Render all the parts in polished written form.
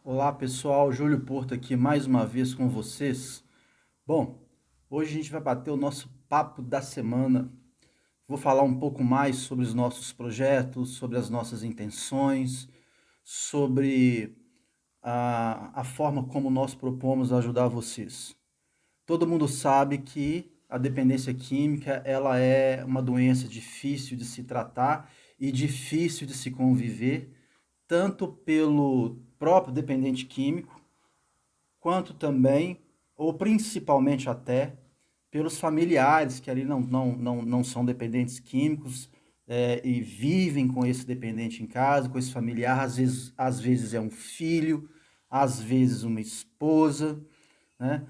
Olá pessoal, Júlio Porto aqui mais uma vez com vocês. Bom, hoje a gente vai bater o nosso papo da semana. Vou falar um pouco mais sobre os nossos projetos, sobre as nossas intenções, sobre a forma como nós propomos ajudar vocês. Todo mundo sabe que a dependência química ela é uma doença difícil de se tratar e difícil de se conviver, tanto pelo próprio dependente químico, quanto também, ou principalmente até, pelos familiares que ali não são dependentes químicos e vivem com esse dependente em casa, com esse familiar, às vezes é um filho, às vezes uma esposa, né?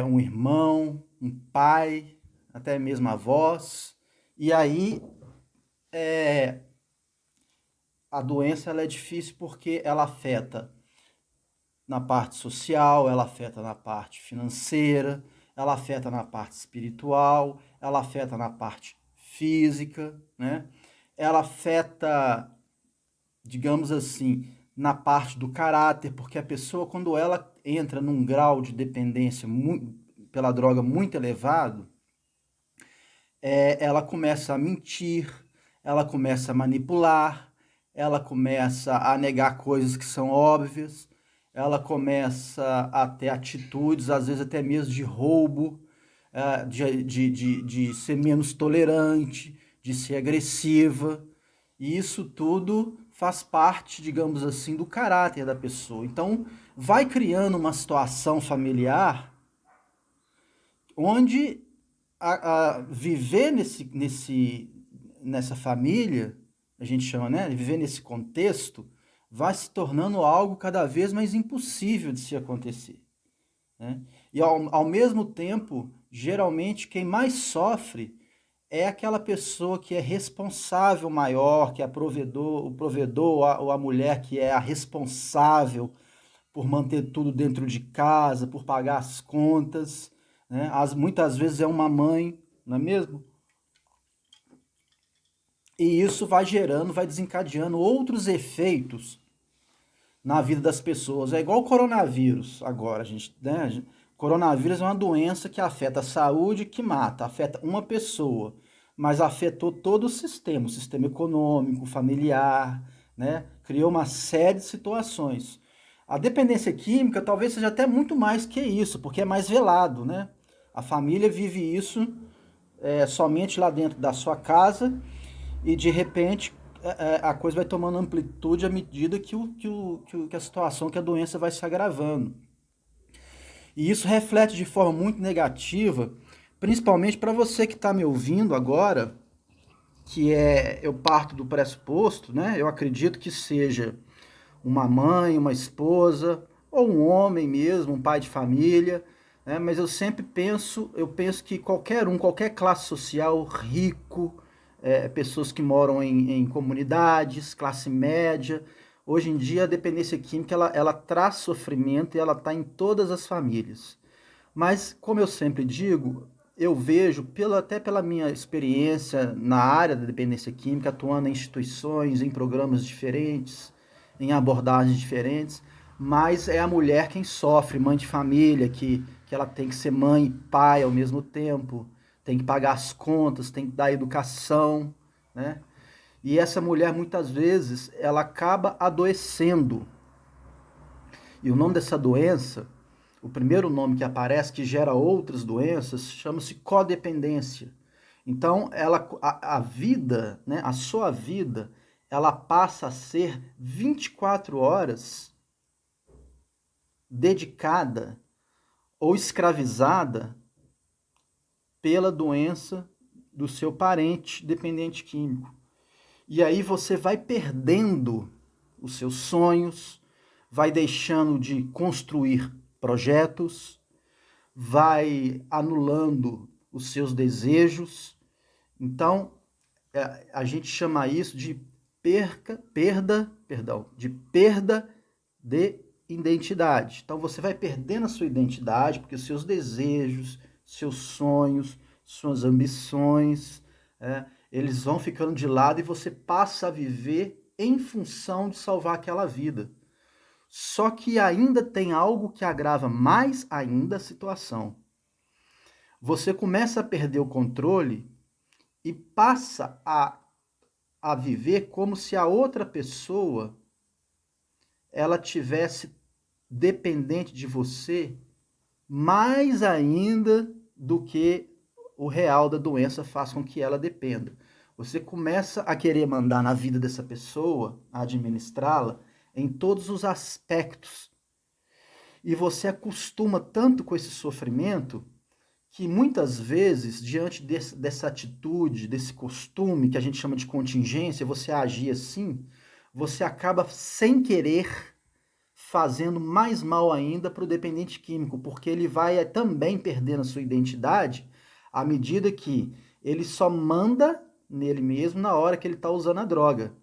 Um irmão, um pai, até mesmo avós. E aí a doença ela é difícil porque ela afeta na parte social, ela afeta na parte financeira, ela afeta na parte espiritual, ela afeta na parte física, né? Ela afeta, digamos assim, na parte do caráter, porque a pessoa, quando ela entra num grau de dependência pela droga muito elevado, ela começa a mentir, ela começa a manipular, ela começa a negar coisas que são óbvias, ela começa a ter atitudes, às vezes até mesmo de roubo, de ser menos tolerante, de ser agressiva. E isso tudo faz parte, digamos assim, do caráter da pessoa. Então, vai criando uma situação familiar onde viver nessa família, a gente chama, né? Viver nesse contexto, vai se tornando algo cada vez mais impossível de se acontecer, né? E ao mesmo tempo, geralmente, quem mais sofre é aquela pessoa que é responsável maior, que é o provedor ou a mulher que é a responsável por manter tudo dentro de casa, por pagar as contas, né? Muitas vezes é uma mãe, não é mesmo? E isso vai gerando, vai desencadeando outros efeitos na vida das pessoas. É igual o coronavírus agora, gente, né? Coronavírus é uma doença que afeta a saúde, que mata, afeta uma pessoa, mas afetou todo o sistema econômico, familiar, né? Criou uma série de situações. A dependência química talvez seja até muito mais que isso, porque é mais velado, né? A família vive isso somente lá dentro da sua casa e de repente a coisa vai tomando amplitude à medida que a situação, que a doença vai se agravando. E isso reflete de forma muito negativa, principalmente para você que está me ouvindo agora, eu parto do pressuposto, né? Eu acredito que seja uma mãe, uma esposa, ou um homem mesmo, um pai de família, né? Mas eu penso que qualquer classe social, rico, pessoas que moram em comunidades, classe média, hoje em dia a dependência química ela traz sofrimento e ela está em todas as famílias. Mas, como eu sempre digo, eu vejo, até pela minha experiência na área da dependência química, atuando em instituições, em programas diferentes, em abordagens diferentes, mas é a mulher quem sofre, mãe de família, que ela tem que ser mãe e pai ao mesmo tempo, tem que pagar as contas, tem que dar educação, né? E essa mulher, muitas vezes, ela acaba adoecendo. E o nome dessa doença, o primeiro nome que aparece, que gera outras doenças, chama-se codependência. Então, a vida, né, a sua vida, ela passa a ser 24 horas dedicada ou escravizada pela doença do seu parente dependente químico. E aí você vai perdendo os seus sonhos, vai deixando de construir projetos, vai anulando os seus desejos. Então, a gente chama isso de perda de identidade. Então, você vai perdendo a sua identidade porque os seus desejos, seus sonhos, suas ambições, eles vão ficando de lado e você passa a viver em função de salvar aquela vida. Só que ainda tem algo que agrava mais ainda a situação. Você começa a perder o controle e passa a viver como se a outra pessoa ela tivesse dependente de você mais ainda do que o real da doença faz com que ela dependa. Você começa a querer mandar na vida dessa pessoa, a administrá-la em todos os aspectos. E você acostuma tanto com esse sofrimento que muitas vezes, diante dessa atitude, desse costume que a gente chama de contingência, você agir assim, você acaba sem querer fazendo mais mal ainda para o dependente químico, porque ele vai também perdendo a sua identidade à medida que ele só manda nele mesmo na hora que ele está usando a droga.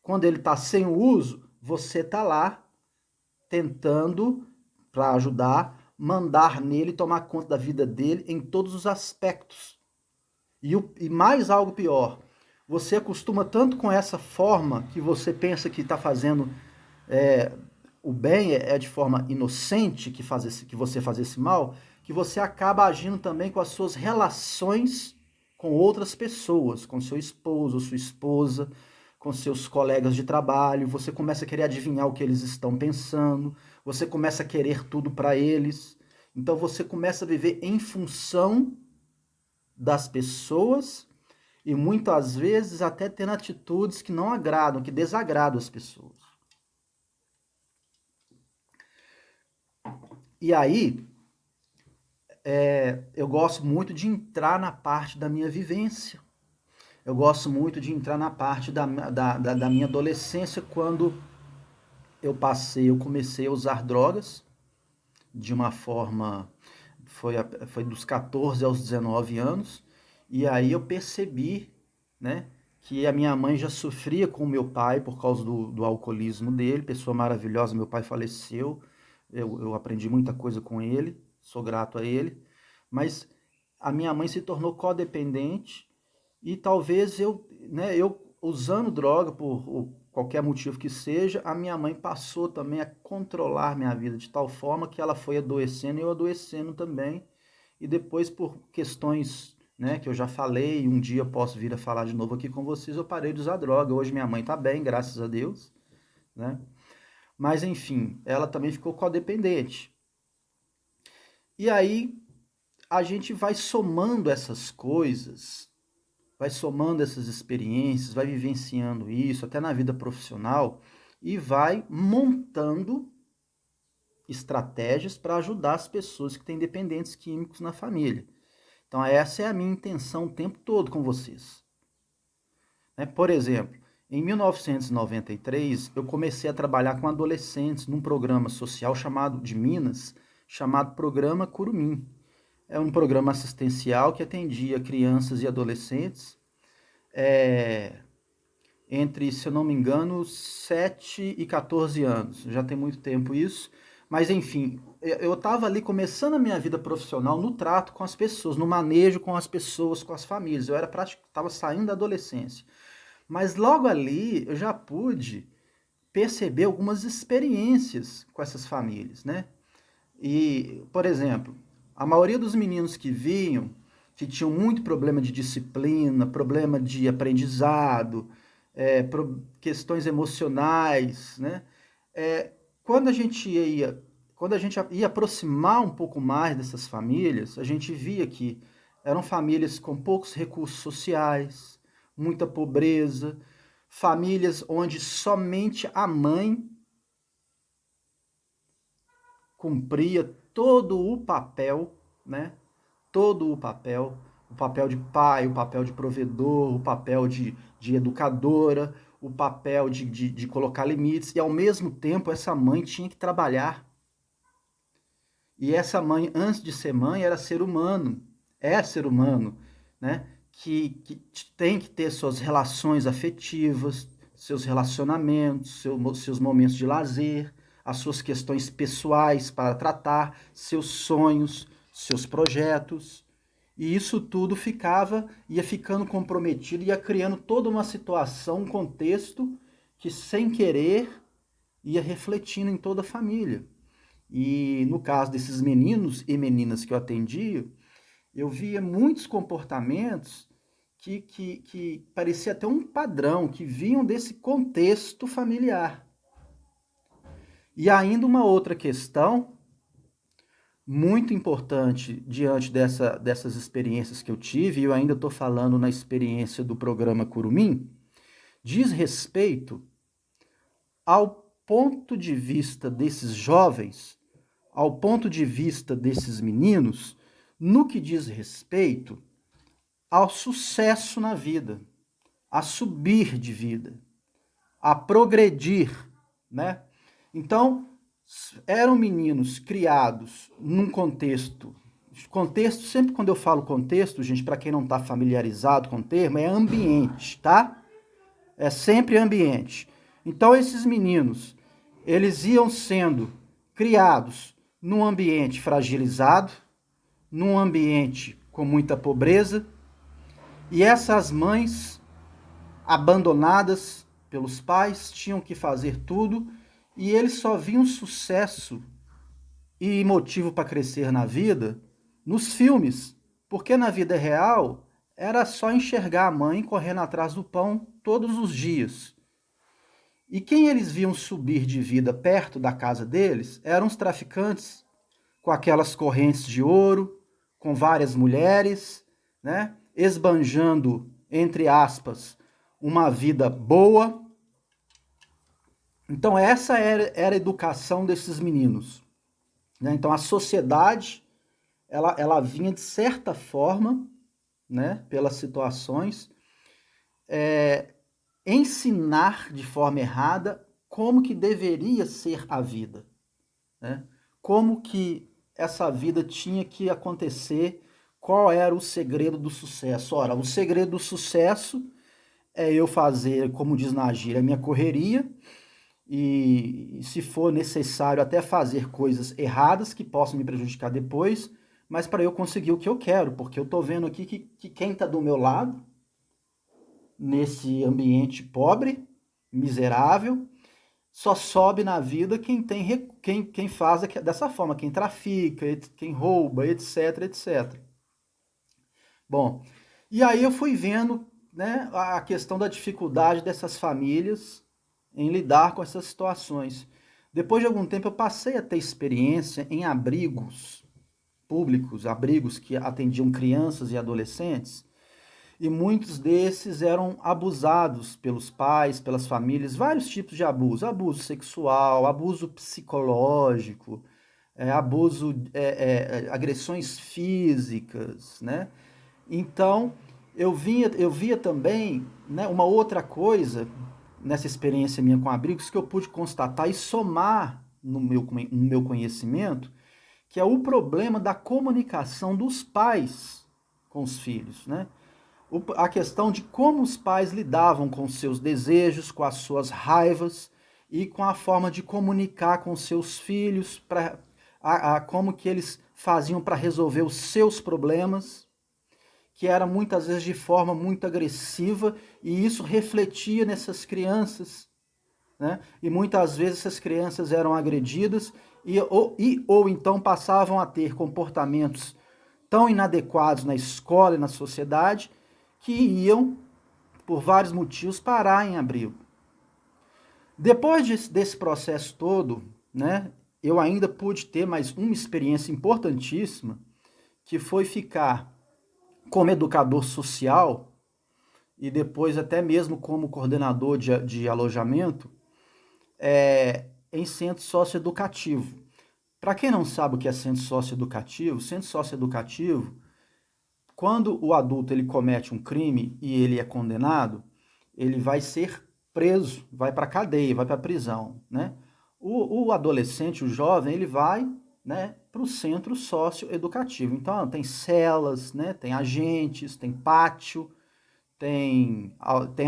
Quando ele está sem o uso, você está lá tentando, para ajudar, mandar nele, tomar conta da vida dele em todos os aspectos. E mais algo pior, você acostuma tanto com essa forma que você pensa que está fazendo o bem, é de forma inocente que você faz esse mal, que você acaba agindo também com as suas relações com outras pessoas, com seu esposo, sua esposa, com seus colegas de trabalho, você começa a querer adivinhar o que eles estão pensando, você começa a querer tudo para eles. Então você começa a viver em função das pessoas e muitas vezes até tendo atitudes que não agradam, que desagradam as pessoas. E aí, eu gosto muito de entrar na parte da minha vivência. Eu gosto muito de entrar na parte da minha adolescência, quando eu comecei a usar drogas de uma forma, foi dos 14 aos 19 anos, e aí eu percebi, né, que a minha mãe já sofria com o meu pai por causa do alcoolismo dele, pessoa maravilhosa, meu pai faleceu, eu aprendi muita coisa com ele, sou grato a ele, mas a minha mãe se tornou codependente e talvez eu usando droga por qualquer motivo que seja, a minha mãe passou também a controlar minha vida de tal forma que ela foi adoecendo e eu adoecendo também. E depois, por questões, né, que eu já falei, um dia eu posso vir a falar de novo aqui com vocês, eu parei de usar droga. Hoje minha mãe está bem, graças a Deus, né? Mas enfim, ela também ficou codependente. E aí a gente vai somando essas coisas, vai somando essas experiências, vai vivenciando isso, até na vida profissional, e vai montando estratégias para ajudar as pessoas que têm dependentes químicos na família. Então essa é a minha intenção o tempo todo com vocês. Por exemplo, em 1993, eu comecei a trabalhar com adolescentes num programa social chamado de Minas, chamado Programa Curumim. É um programa assistencial que atendia crianças e adolescentes entre, se eu não me engano, 7 e 14 anos. Já tem muito tempo isso. Mas, enfim, eu estava ali começando a minha vida profissional no trato com as pessoas, no manejo com as pessoas, com as famílias. Eu estava saindo da adolescência. Mas logo ali eu já pude perceber algumas experiências com essas famílias, né? E, por exemplo, a maioria dos meninos que vinham, que tinham muito problema de disciplina, problema de aprendizado, questões emocionais, né? Quando a gente ia aproximar um pouco mais dessas famílias, a gente via que eram famílias com poucos recursos sociais, muita pobreza, famílias onde somente a mãe cumpria todo o papel, né? Todo o papel de pai, o papel de provedor, o papel de educadora, o papel de colocar limites, e ao mesmo tempo essa mãe tinha que trabalhar. E essa mãe, antes de ser mãe, era ser humano, é ser humano, né? Que tem que ter suas relações afetivas, seus relacionamentos, seus momentos de lazer, as suas questões pessoais para tratar, seus sonhos, seus projetos. E isso tudo ia ficando comprometido, ia criando toda uma situação, um contexto que, sem querer, ia refletindo em toda a família. E no caso desses meninos e meninas que eu atendia, eu via muitos comportamentos que parecia até um padrão, que vinham desse contexto familiar. E ainda uma outra questão muito importante diante dessas experiências que eu tive, e eu ainda estou falando na experiência do programa Curumim, diz respeito ao ponto de vista desses jovens, ao ponto de vista desses meninos, no que diz respeito ao sucesso na vida, a subir de vida, a progredir, né? Então, eram meninos criados num contexto. Contexto, sempre quando eu falo contexto, gente, para quem não está familiarizado com o termo, é ambiente, tá? É sempre ambiente. Então, esses meninos, eles iam sendo criados num ambiente fragilizado, num ambiente com muita pobreza, e essas mães abandonadas pelos pais tinham que fazer tudo e eles só viam sucesso e motivo para crescer na vida nos filmes, porque na vida real era só enxergar a mãe correndo atrás do pão todos os dias. E quem eles viam subir de vida perto da casa deles eram os traficantes, com aquelas correntes de ouro, com várias mulheres, né? Esbanjando, entre aspas, uma vida boa. Então essa era a educação desses meninos, né? Então a sociedade, ela vinha de certa forma, né, pelas situações, ensinar de forma errada como que deveria ser a vida, né? Como que essa vida tinha que acontecer, qual era o segredo do sucesso. Ora, o segredo do sucesso é eu fazer, como diz na gíria, a minha correria, e se for necessário até fazer coisas erradas que possam me prejudicar depois, mas para eu conseguir o que eu quero, porque eu estou vendo aqui que quem está do meu lado, nesse ambiente pobre, miserável, só sobe na vida quem faz dessa forma, quem trafica, quem rouba, etc, etc. Bom, e aí eu fui vendo, né, a questão da dificuldade dessas famílias em lidar com essas situações. Depois de algum tempo eu passei a ter experiência em abrigos públicos, abrigos que atendiam crianças e adolescentes, e muitos desses eram abusados pelos pais, pelas famílias, vários tipos de abuso, abuso sexual, abuso psicológico, agressões físicas, né? Então, eu via também, né, uma outra coisa nessa experiência minha com abrigos que eu pude constatar e somar no meu conhecimento, que é o problema da comunicação dos pais com os filhos, né? A questão de como os pais lidavam com seus desejos, com as suas raivas e com a forma de comunicar com seus filhos, como que eles faziam para resolver os seus problemas, que era muitas vezes de forma muito agressiva, e isso refletia nessas crianças, né? E muitas vezes essas crianças eram agredidas ou então passavam a ter comportamentos tão inadequados na escola e na sociedade que iam, por vários motivos, parar em abrigo. Depois desse processo todo, né, eu ainda pude ter mais uma experiência importantíssima, que foi ficar como educador social e depois até mesmo como coordenador de alojamento em centro socioeducativo. Para quem não sabe o que é centro socioeducativo, quando o adulto ele comete um crime e ele é condenado, ele vai ser preso, vai para a cadeia, vai para a prisão, né? O adolescente, o jovem, ele vai, né, para o centro socioeducativo. Então, tem celas, né, tem agentes, tem pátio, tem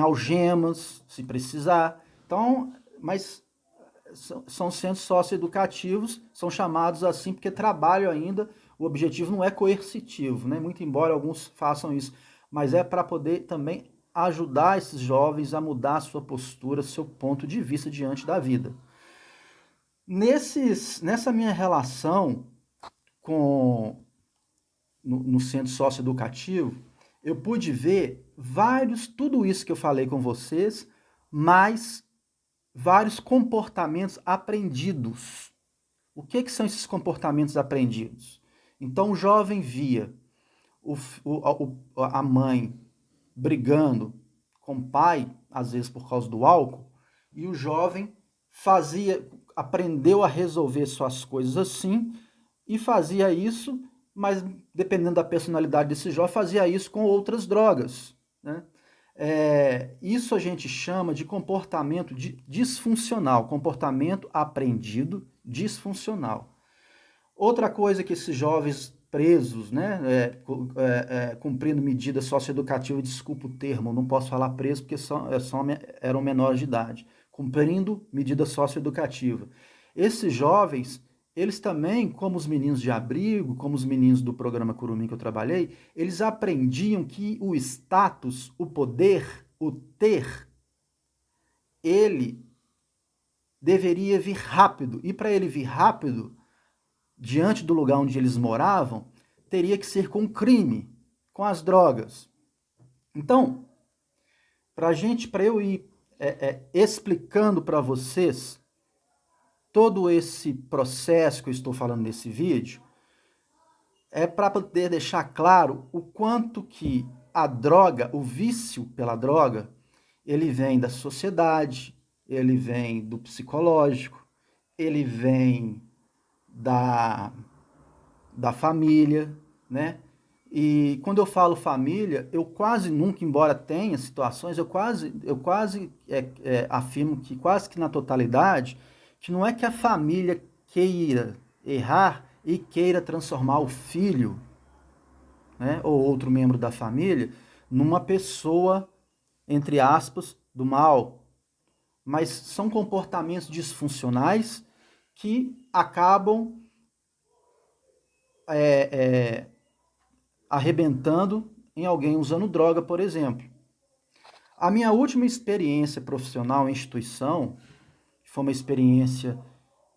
algemas, se precisar. Então, mas são centros socioeducativos, são chamados assim porque trabalham ainda, o objetivo não é coercitivo, né? Muito embora alguns façam isso, mas é para poder também ajudar esses jovens a mudar a sua postura, seu ponto de vista diante da vida. Nessa minha relação com no centro socioeducativo, eu pude ver tudo isso que eu falei com vocês, mas vários comportamentos aprendidos. O que são esses comportamentos aprendidos? Então o jovem via a mãe brigando com o pai, às vezes por causa do álcool, e o jovem aprendeu a resolver suas coisas assim, e fazia isso, mas dependendo da personalidade desse jovem, fazia isso com outras drogas, né? Isso a gente chama de comportamento disfuncional, comportamento aprendido disfuncional. Outra coisa que esses jovens presos, né, cumprindo medida socioeducativa, desculpa o termo, não posso falar preso porque eram menores de idade, cumprindo medida socioeducativa. Esses jovens, eles também, como os meninos de abrigo, como os meninos do programa Curumim que eu trabalhei, eles aprendiam que o status, o poder, o ter, ele deveria vir rápido. E para ele vir rápido, diante do lugar onde eles moravam, teria que ser com crime, com as drogas. Então, para eu ir explicando para vocês todo esse processo que eu estou falando nesse vídeo, é para poder deixar claro o quanto que a droga, o vício pela droga, ele vem da sociedade, ele vem do psicológico, ele vem da família, né? E quando eu falo família, eu quase nunca, embora tenha situações, eu quase afirmo que quase que na totalidade, que não é que a família queira errar e queira transformar o filho, né, ou outro membro da família, numa pessoa, entre aspas, do mal. Mas são comportamentos disfuncionais que acabam arrebentando em alguém usando droga, por exemplo. A minha última experiência profissional em instituição, que foi uma experiência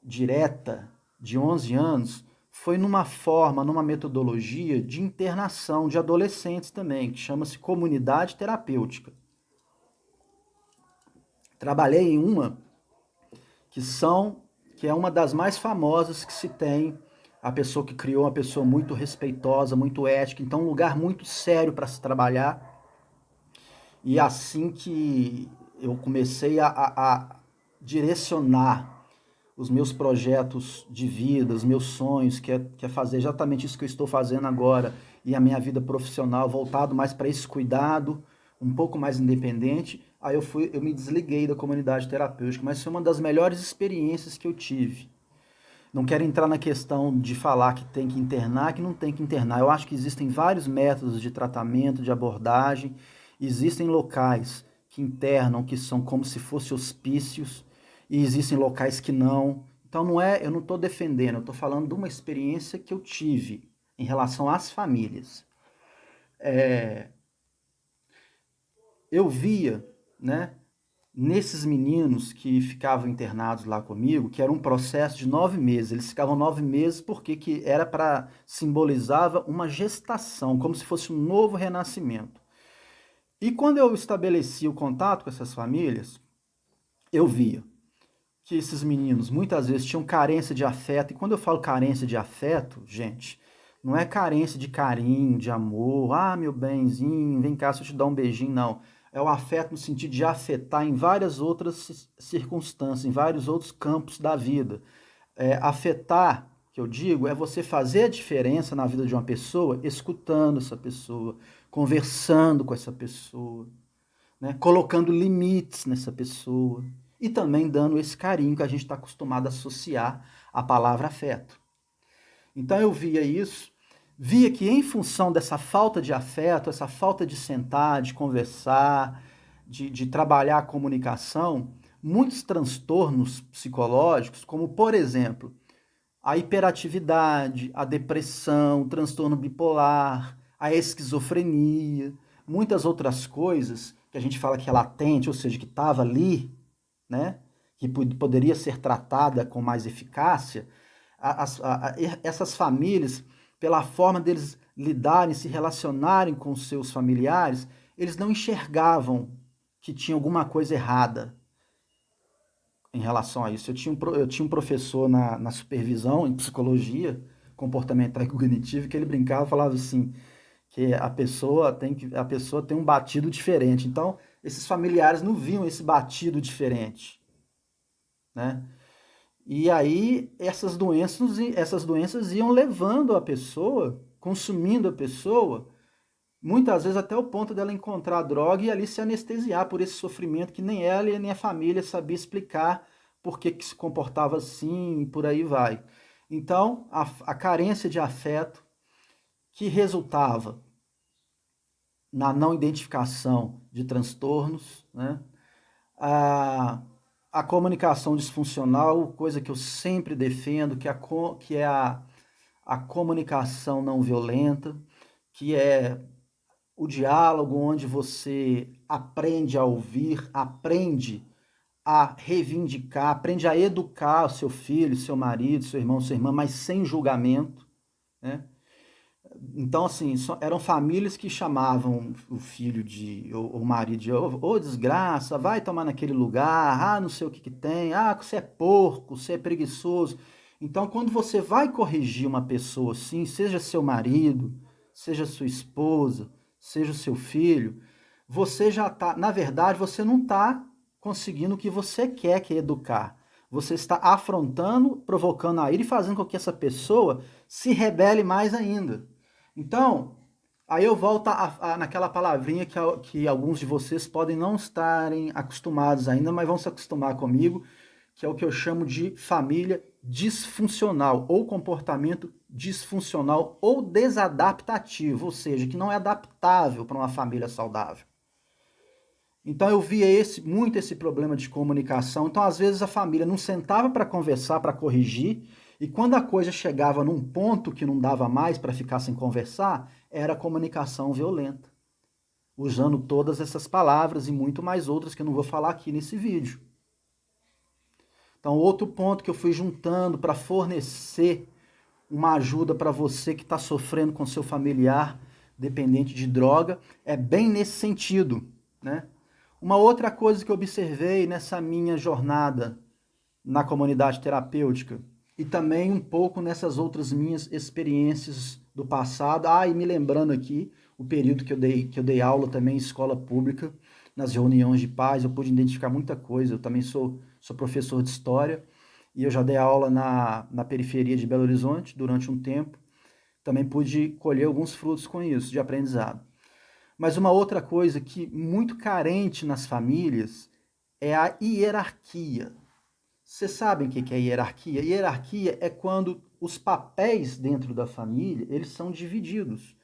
direta de 11 anos, foi numa metodologia de internação de adolescentes também, que chama-se comunidade terapêutica. Trabalhei em uma que é uma das mais famosas que se tem. A pessoa que criou, uma pessoa muito respeitosa, muito ética, então um lugar muito sério para se trabalhar. E assim que eu comecei a direcionar os meus projetos de vida, os meus sonhos, que é fazer exatamente isso que eu estou fazendo agora, e a minha vida profissional voltado mais para esse cuidado, um pouco mais independente, aí eu me desliguei da comunidade terapêutica, mas foi uma das melhores experiências que eu tive. Não quero entrar na questão de falar que tem que internar, que não tem que internar. Eu acho que existem vários métodos de tratamento, de abordagem. Existem locais que internam, que são como se fossem hospícios, e existem locais que não. Então eu não estou defendendo, eu estou falando de uma experiência que eu tive em relação às famílias. Eu via, né, nesses meninos que ficavam internados lá comigo, que era um processo de 9 meses. Eles ficavam 9 meses porque que era para simbolizava uma gestação, como se fosse um novo renascimento. E quando eu estabeleci o contato com essas famílias, eu via que esses meninos muitas vezes tinham carência de afeto. E quando eu falo carência de afeto, gente, não é carência de carinho, de amor, ah, meu benzinho, vem cá, deixa eu te dar um beijinho, não. É o afeto no sentido de afetar em várias outras circunstâncias, em vários outros campos da vida. Afetar, que eu digo, é você fazer a diferença na vida de uma pessoa, escutando essa pessoa, conversando com essa pessoa, né? Colocando limites nessa pessoa e também dando esse carinho que a gente está acostumado a associar à palavra afeto. Então eu via que em função dessa falta de afeto, essa falta de sentar, de conversar, de trabalhar a comunicação, muitos transtornos psicológicos, como por exemplo, a hiperatividade, a depressão, o transtorno bipolar, a esquizofrenia, muitas outras coisas que a gente fala que é latente, ou seja, que estava ali, né? que poderia ser tratada com mais eficácia, essas famílias, pela forma deles lidarem, se relacionarem com seus familiares, eles não enxergavam que tinha alguma coisa errada em relação a isso. Eu tinha um professor na supervisão, em psicologia comportamental e cognitiva, que ele brincava e falava assim, que a pessoa tem um batido diferente. Então, esses familiares não viam esse batido diferente, né? E aí essas doenças iam levando a pessoa, consumindo a pessoa, muitas vezes até o ponto dela encontrar a droga e ali se anestesiar por esse sofrimento que nem ela e nem a família sabia explicar por que se comportava assim e por aí vai. Então, a carência de afeto que resultava na não identificação de transtornos, né? A, a comunicação disfuncional, coisa que eu sempre defendo, que é a comunicação não violenta, que é o diálogo onde você aprende a ouvir, aprende a reivindicar, aprende a educar o seu filho, seu marido, seu irmão, sua irmã, mas sem julgamento, né? Então, assim, eram famílias que chamavam o filho ou o marido de, ô desgraça, vai tomar naquele lugar, ah, não sei o que que tem, ah, você é porco, você é preguiçoso. Então, quando você vai corrigir uma pessoa assim, seja seu marido, seja sua esposa, seja o seu filho, você já está, na verdade, você não está conseguindo o que você quer, que é educar. Você está afrontando, provocando a ira e fazendo com que essa pessoa se rebele mais ainda. Então, aí eu volto naquela palavrinha que alguns de vocês podem não estarem acostumados ainda, mas vão se acostumar comigo, que é o que eu chamo de família disfuncional, ou comportamento disfuncional ou desadaptativo, ou seja, que não é adaptável para uma família saudável. Então eu via muito esse problema de comunicação. Então, às vezes, a família não sentava para conversar, para corrigir, e quando a coisa chegava num ponto que não dava mais para ficar sem conversar, era comunicação violenta. Usando todas essas palavras e muito mais outras que eu não vou falar aqui nesse vídeo. Então, outro ponto que eu fui juntando para fornecer uma ajuda para você que está sofrendo com seu familiar dependente de droga é bem nesse sentido, né? Uma outra coisa que eu observei nessa minha jornada na comunidade terapêutica e também um pouco nessas outras minhas experiências do passado, e me lembrando aqui o período que eu dei aula também em escola pública, nas reuniões de pais, eu pude identificar muita coisa. Eu também sou professor de história e eu já dei aula na periferia de Belo Horizonte durante um tempo. Também pude colher alguns frutos com isso, de aprendizado. Mas uma outra coisa que muito carente nas famílias é a hierarquia. Vocês sabem o que é hierarquia? Hierarquia é quando os papéis dentro da família, eles são divididos.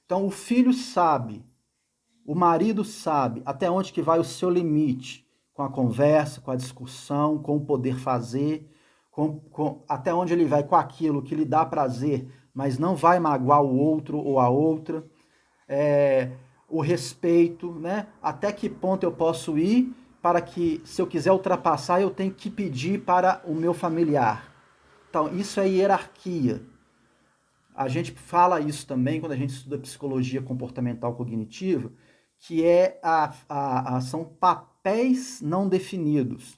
Então o filho sabe, o marido sabe até onde que vai o seu limite, com a conversa, com a discussão, com o poder fazer, até onde ele vai com aquilo que lhe dá prazer, mas não vai magoar o outro ou a outra. O respeito, né? Até que ponto eu posso ir para que, se eu quiser ultrapassar, eu tenho que pedir para o meu familiar. Então, isso é hierarquia. A gente fala isso também quando a gente estuda psicologia comportamental cognitiva, que são papéis não definidos.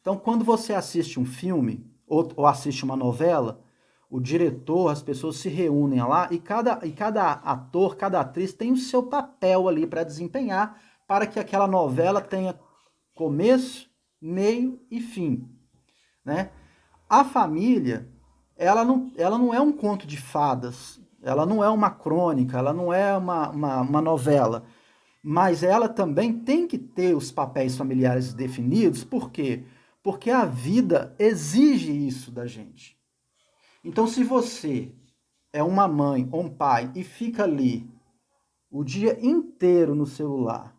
Então, quando você assiste um filme ou assiste uma novela, o diretor, as pessoas se reúnem lá e cada ator, cada atriz tem o seu papel ali para desempenhar para que aquela novela tenha começo, meio e fim, né? A família, ela não é um conto de fadas, ela não é uma crônica, ela não é uma novela, mas ela também tem que ter os papéis familiares definidos. Por quê? Porque a vida exige isso da gente. Então, se você é uma mãe ou um pai e fica ali o dia inteiro no celular,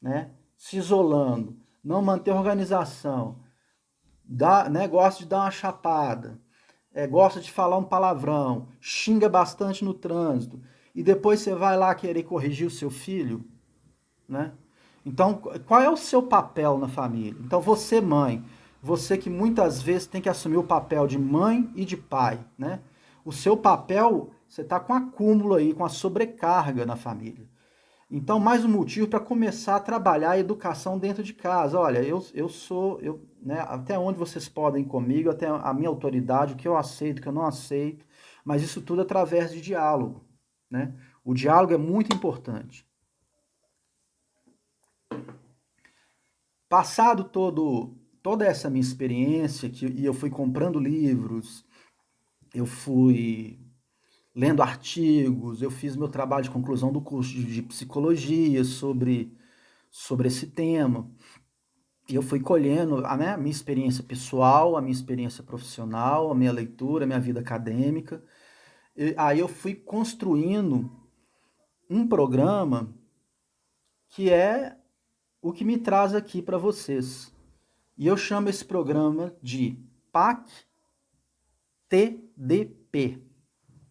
né, se isolando, não manter organização, gosta de dar uma chapada, gosta de falar um palavrão, xinga bastante no trânsito, e depois você vai lá querer corrigir o seu filho, né? Então, qual é o seu papel na família? Então, você, mãe, Você que muitas vezes tem que assumir o papel de mãe e de pai, né? O seu papel, você está com acúmulo aí, com a sobrecarga na família. Então, mais um motivo para começar a trabalhar a educação dentro de casa. Olha, né, até onde vocês podem ir comigo, até a minha autoridade, o que eu aceito, o que eu não aceito, mas isso tudo através de diálogo, né? O diálogo é muito importante. Passado toda essa minha experiência, e eu fui comprando livros, eu fui lendo artigos, eu fiz meu trabalho de conclusão do curso de psicologia sobre esse tema. E eu fui colhendo a minha experiência pessoal, a minha experiência profissional, a minha leitura, a minha vida acadêmica. E aí eu fui construindo um programa que é o que me traz aqui para vocês. E eu chamo esse programa de PAC-TDP.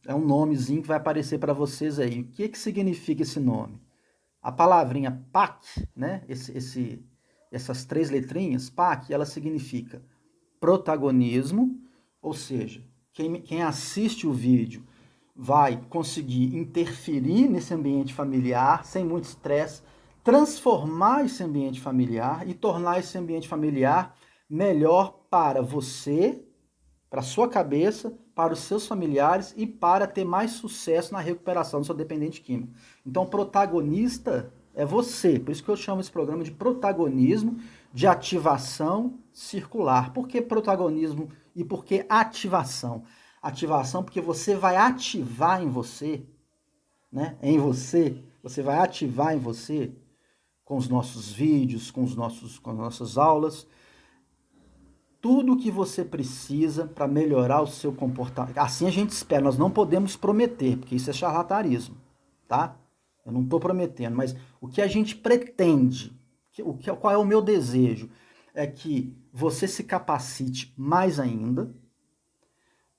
É um nomezinho que vai aparecer para vocês aí. O que significa esse nome? A palavrinha PAC, né? Essas três letrinhas, PAC, ela significa protagonismo, ou seja, quem assiste o vídeo vai conseguir interferir nesse ambiente familiar sem muito estresse, transformar esse ambiente familiar e tornar esse ambiente familiar melhor para você, para a sua cabeça, para os seus familiares e para ter mais sucesso na recuperação do seu dependente químico. Então, o protagonista é você. Por isso que eu chamo esse programa de protagonismo de ativação circular. Por que protagonismo e por que ativação? Ativação porque você vai ativar em você, né? Você vai ativar em você com os nossos vídeos, com as nossas aulas, tudo o que você precisa para melhorar o seu comportamento. Assim a gente espera, nós não podemos prometer, porque isso é charlatanismo, tá? Eu não estou prometendo, mas o que a gente pretende, qual é o meu desejo? É que você se capacite mais ainda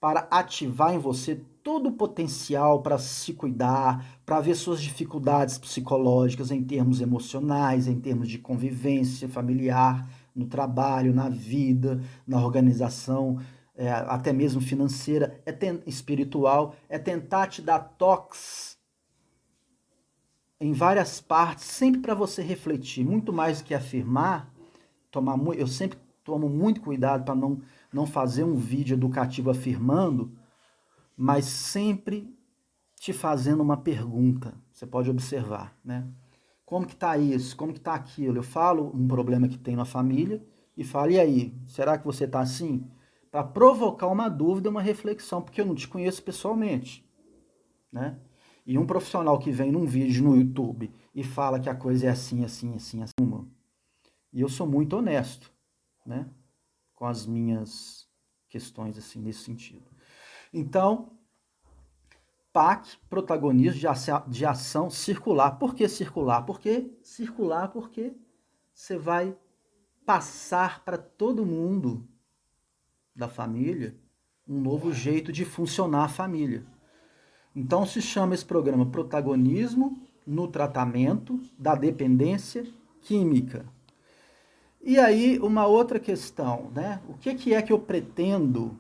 para ativar em você todo o potencial para se cuidar, para ver suas dificuldades psicológicas em termos emocionais, em termos de convivência familiar, no trabalho, na vida, na organização, até mesmo financeira, espiritual, é tentar te dar toques em várias partes, sempre para você refletir, muito mais do que afirmar. Eu sempre tomo muito cuidado para não fazer um vídeo educativo afirmando, mas sempre te fazendo uma pergunta. Você pode observar, né? Como que tá isso? Como que tá aquilo? Eu falo um problema que tem na família e falo, e aí, será que você tá assim? Para provocar uma dúvida, uma reflexão, porque eu não te conheço pessoalmente, né? E um profissional que vem num vídeo no YouTube e fala que a coisa é assim, assim, assim, assim, e eu sou muito honesto, né? Com as minhas questões, assim, nesse sentido. Então, PAC, protagonismo de ação circular. Por que circular? Porque você vai passar para todo mundo da família um novo jeito de funcionar a família. Então se chama esse programa Protagonismo no Tratamento da Dependência Química. E aí uma outra questão, né? O que é que eu pretendo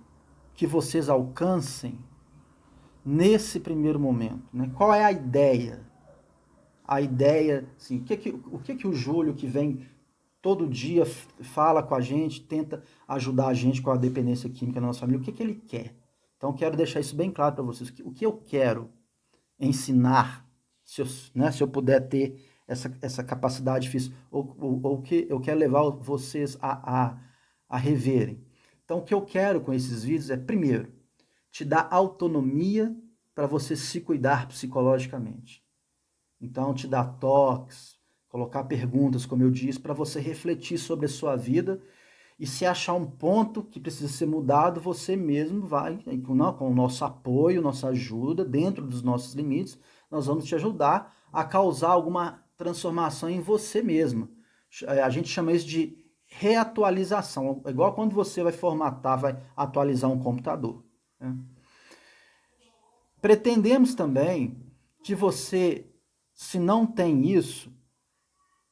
que vocês alcancem nesse primeiro momento, né? Qual é a ideia? A ideia, assim, o que o Júlio, que vem todo dia, fala com a gente, tenta ajudar a gente com a dependência química na nossa família, o que ele quer? Então, quero deixar isso bem claro para vocês. O que eu quero ensinar, se eu puder ter essa capacidade física, ou que eu quero levar vocês a reverem. Então, o que eu quero com esses vídeos é, primeiro, te dar autonomia para você se cuidar psicologicamente. Então, te dar toques, colocar perguntas, como eu disse, para você refletir sobre a sua vida e se achar um ponto que precisa ser mudado, você mesmo vai, com o nosso apoio, nossa ajuda, dentro dos nossos limites, nós vamos te ajudar a causar alguma transformação em você mesmo. A gente chama isso de reatualização, é igual quando você vai formatar, vai atualizar um computador, né? Pretendemos também que você, se não tem isso,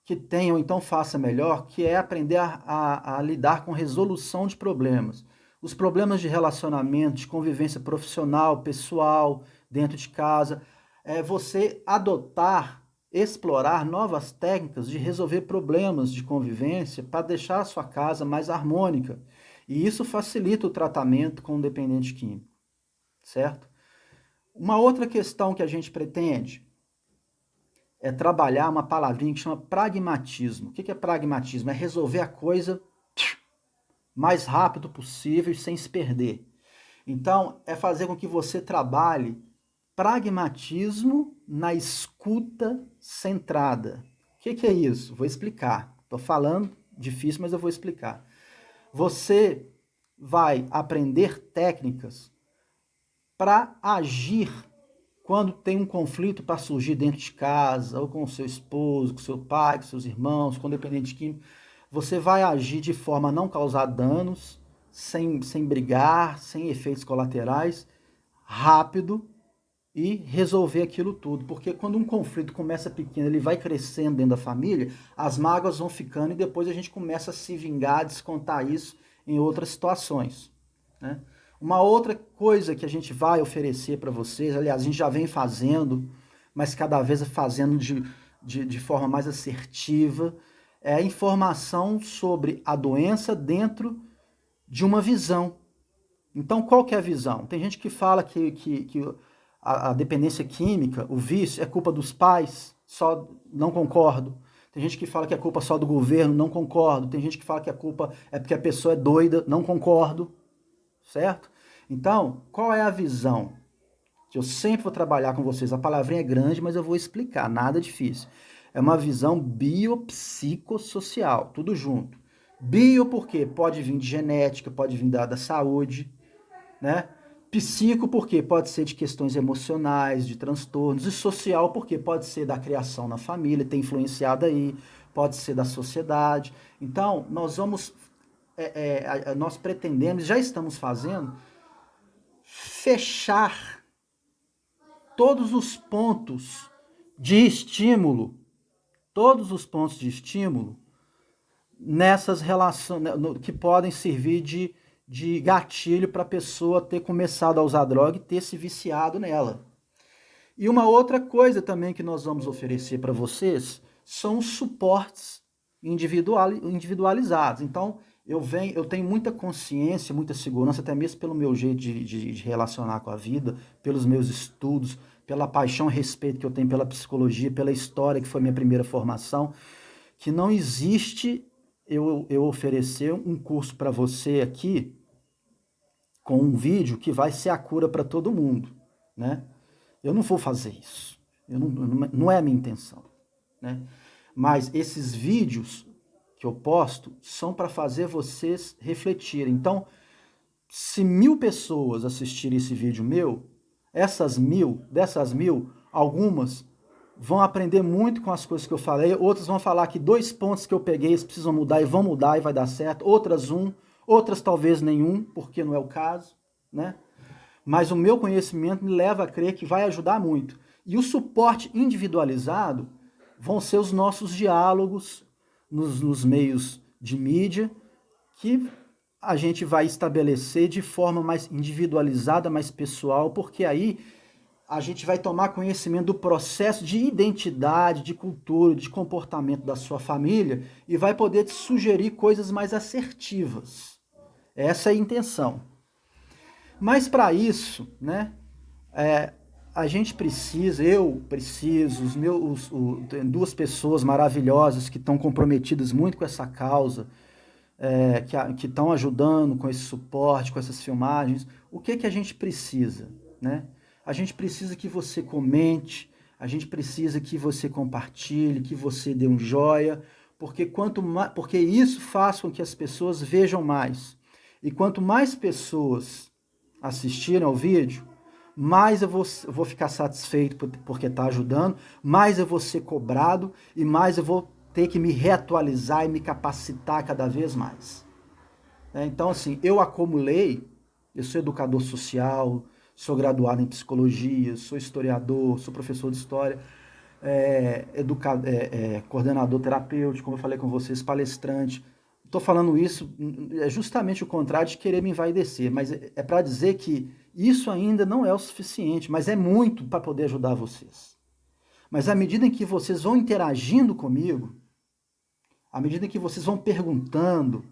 que tenha, ou então faça melhor, que é aprender a lidar com resolução de problemas. Os problemas de relacionamento, de convivência profissional, pessoal, dentro de casa, é você adotar, explorar novas técnicas de resolver problemas de convivência para deixar a sua casa mais harmônica. E isso facilita o tratamento com o dependente químico, certo? Uma outra questão que a gente pretende é trabalhar uma palavrinha que chama pragmatismo. O que é pragmatismo? É resolver a coisa mais rápido possível e sem se perder. Então, é fazer com que você trabalhe pragmatismo na escuta centrada. O que é isso? Vou explicar. Estou falando difícil, mas eu vou explicar. Você vai aprender técnicas para agir quando tem um conflito para surgir dentro de casa, ou com o seu esposo, com seu pai, com seus irmãos, com o dependente químico. Você vai agir de forma a não causar danos, sem brigar, sem efeitos colaterais, rápido, e resolver aquilo tudo. Porque quando um conflito começa pequeno, ele vai crescendo dentro da família, as mágoas vão ficando e depois a gente começa a se vingar, descontar isso em outras situações, né? Uma outra coisa que a gente vai oferecer para vocês, aliás, a gente já vem fazendo, mas cada vez fazendo de forma mais assertiva, é a informação sobre a doença dentro de uma visão. Então, qual que é a visão? Tem gente que fala que a dependência química, o vício, é culpa dos pais, só não concordo. Tem gente que fala que é culpa só do governo, não concordo. Tem gente que fala que a culpa é porque a pessoa é doida, não concordo. Certo? Então, qual é a visão? Que eu sempre vou trabalhar com vocês. A palavrinha é grande, mas eu vou explicar, nada difícil. É uma visão biopsicossocial, tudo junto. Bio porque pode vir de genética, pode vir da saúde, né? Psico porque pode ser de questões emocionais, de transtornos, e social porque pode ser da criação na família, tem influenciado aí, pode ser da sociedade. Então, nós pretendemos, já estamos fazendo, fechar todos os pontos de estímulo, nessas relações que podem servir de gatilho para a pessoa ter começado a usar droga e ter se viciado nela. E uma outra coisa também que nós vamos oferecer para vocês são os suportes individualizados. Então, eu tenho muita consciência, muita segurança, até mesmo pelo meu jeito de relacionar com a vida, pelos meus estudos, pela paixão e respeito que eu tenho pela psicologia, pela história, que foi minha primeira formação, que não existe eu oferecer um curso para você aqui, com um vídeo que vai ser a cura para todo mundo, né? Eu não vou fazer isso. Não é a minha intenção, né? Mas esses vídeos que eu posto são para fazer vocês refletirem. Então, se 1000 pessoas assistirem esse vídeo meu, dessas mil, algumas vão aprender muito com as coisas que eu falei, outras vão falar que 2 pontos que eu peguei eles precisam mudar e vão mudar e vai dar certo, outras talvez nenhum, porque não é o caso, né? Mas o meu conhecimento me leva a crer que vai ajudar muito. E o suporte individualizado vão ser os nossos diálogos nos meios de mídia, que a gente vai estabelecer de forma mais individualizada, mais pessoal, porque aí a gente vai tomar conhecimento do processo de identidade, de cultura, de comportamento da sua família e vai poder te sugerir coisas mais assertivas. Essa é a intenção. Mas para isso, né, a gente precisa, eu preciso, tem 2 pessoas maravilhosas que estão comprometidas muito com essa causa, que estão ajudando com esse suporte, com essas filmagens. O que a gente precisa, né? A gente precisa que você comente, a gente precisa que você compartilhe, que você dê um joia, porque isso faz com que as pessoas vejam mais. E quanto mais pessoas assistirem ao vídeo, mais eu vou ficar satisfeito porque está ajudando, mais eu vou ser cobrado e mais eu vou ter que me reatualizar e me capacitar cada vez mais. Então, assim, eu sou educador social, sou graduado em psicologia, sou historiador, sou professor de história, coordenador terapêutico, como eu falei com vocês, palestrante. Estou falando isso é justamente o contrário de querer me envaidecer, mas é para dizer que isso ainda não é o suficiente, mas é muito para poder ajudar vocês. Mas à medida em que vocês vão interagindo comigo, à medida em que vocês vão perguntando,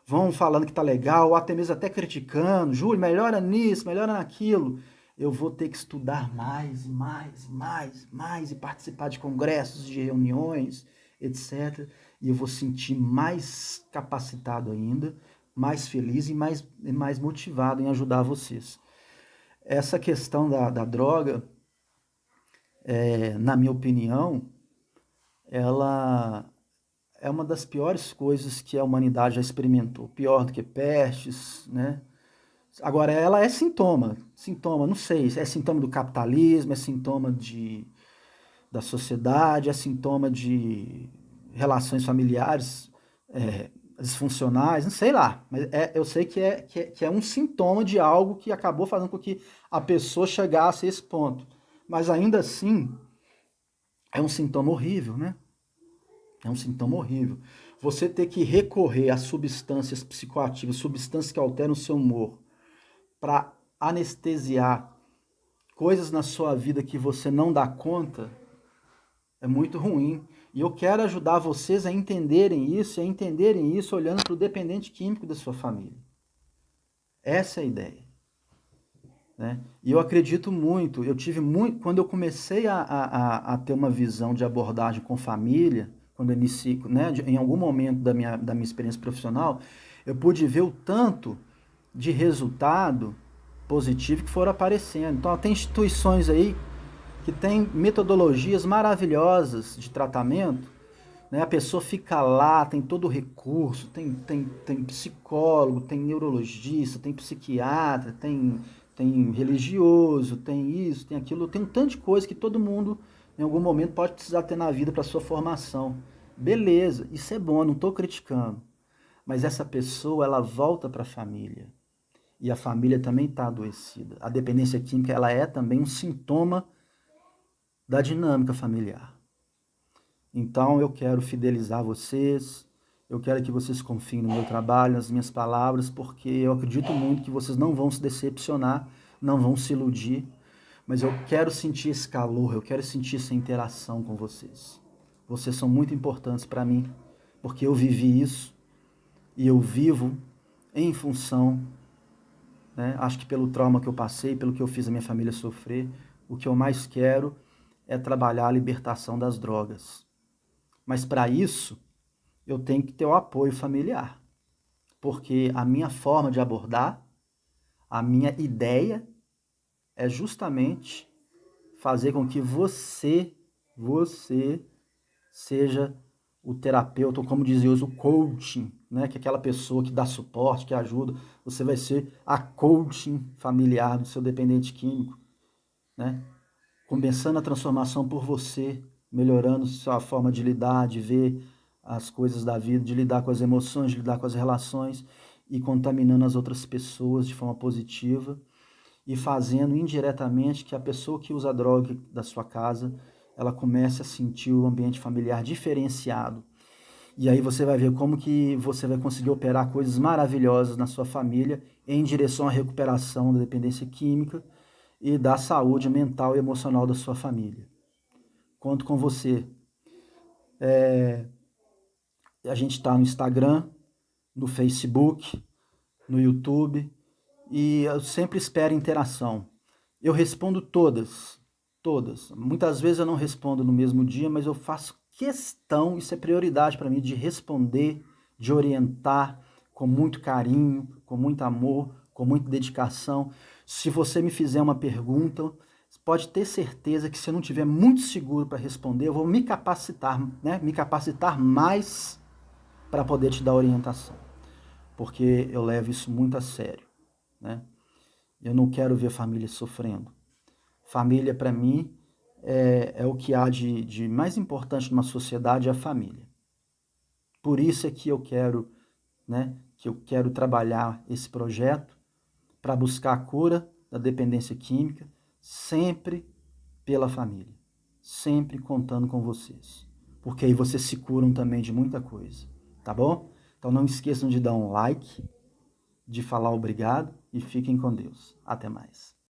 vão falando que tá legal, ou até mesmo até criticando, Júlio, melhora nisso, melhora naquilo, eu vou ter que estudar mais, mais, e participar de congressos, de reuniões, etc. E eu vou sentir mais capacitado ainda, mais feliz e mais motivado em ajudar vocês. Essa questão da droga, na minha opinião, ela é uma das piores coisas que a humanidade já experimentou. Pior do que pestes, né? Agora, ela é sintoma, não sei, é sintoma do capitalismo, é sintoma da sociedade, é sintoma de relações familiares disfuncionais, não sei lá, mas eu sei que é um sintoma de algo que acabou fazendo com que a pessoa chegasse a esse ponto. Mas ainda assim, é um sintoma horrível, né? É um sintoma horrível. Você ter que recorrer a substâncias psicoativas, substâncias que alteram o seu humor, para anestesiar coisas na sua vida que você não dá conta, é muito ruim. E eu quero ajudar vocês a entenderem isso, e a entenderem isso olhando para o dependente químico da sua família. Essa é a ideia. Né? E eu acredito muito, eu tive muito, quando eu comecei a ter uma visão de abordagem com família, quando eu iniciei, né, em algum momento da minha experiência profissional, eu pude ver o tanto de resultado positivo que foram aparecendo. Então, tem instituições aí que têm metodologias maravilhosas de tratamento, né? A pessoa fica lá, tem todo o recurso, tem psicólogo, tem neurologista, tem psiquiatra, tem religioso, tem isso, tem aquilo, tem um tanto de coisa que todo mundo em algum momento pode precisar ter na vida para sua formação. Beleza, isso é bom, não estou criticando. Mas essa pessoa, ela volta para a família. E a família também está adoecida. A dependência química, ela é também um sintoma da dinâmica familiar. Então eu quero fidelizar vocês, eu quero que vocês confiem no meu trabalho, nas minhas palavras, porque eu acredito muito que vocês não vão se decepcionar, não vão se iludir, mas eu quero sentir esse calor, eu quero sentir essa interação com vocês. Vocês são muito importantes para mim, porque eu vivi isso e eu vivo em função, né? Acho que pelo trauma que eu passei, pelo que eu fiz a minha família sofrer, o que eu mais quero é trabalhar a libertação das drogas. Mas para isso, eu tenho que ter o apoio familiar. Porque a minha forma de abordar, a minha ideia é justamente fazer com que você seja o terapeuta, ou como dizia hoje, o coaching, né? Que é aquela pessoa que dá suporte, que ajuda. Você vai ser a coaching familiar do seu dependente químico, né? Começando a transformação por você, melhorando sua forma de lidar, de ver as coisas da vida, de lidar com as emoções, de lidar com as relações e contaminando as outras pessoas de forma positiva e fazendo indiretamente que a pessoa que usa a droga da sua casa, ela comece a sentir o ambiente familiar diferenciado. E aí você vai ver como que você vai conseguir operar coisas maravilhosas na sua família em direção à recuperação da dependência química e da saúde mental e emocional da sua família. Conto com você. A gente está no Instagram, no Facebook, no YouTube e eu sempre espero interação. Eu respondo todas. Muitas vezes eu não respondo no mesmo dia, mas eu faço questão, isso é prioridade para mim, de responder, de orientar com muito carinho, com muito amor, com muita dedicação. Se você me fizer uma pergunta, pode ter certeza que se eu não estiver muito seguro para responder, eu vou me capacitar, né? Me capacitar mais para poder te dar orientação. Porque eu levo isso muito a sério, né? Eu não quero ver família sofrendo. Família, para mim, é o que há de mais importante numa sociedade, é a família. Por isso é que eu quero, né, que eu quero trabalhar esse projeto para buscar a cura da dependência química, sempre pela família. sempre contando com vocês. Porque aí vocês se curam também de muita coisa, tá bom? Então não esqueçam de dar um like, de falar obrigado e fiquem com Deus. Até mais.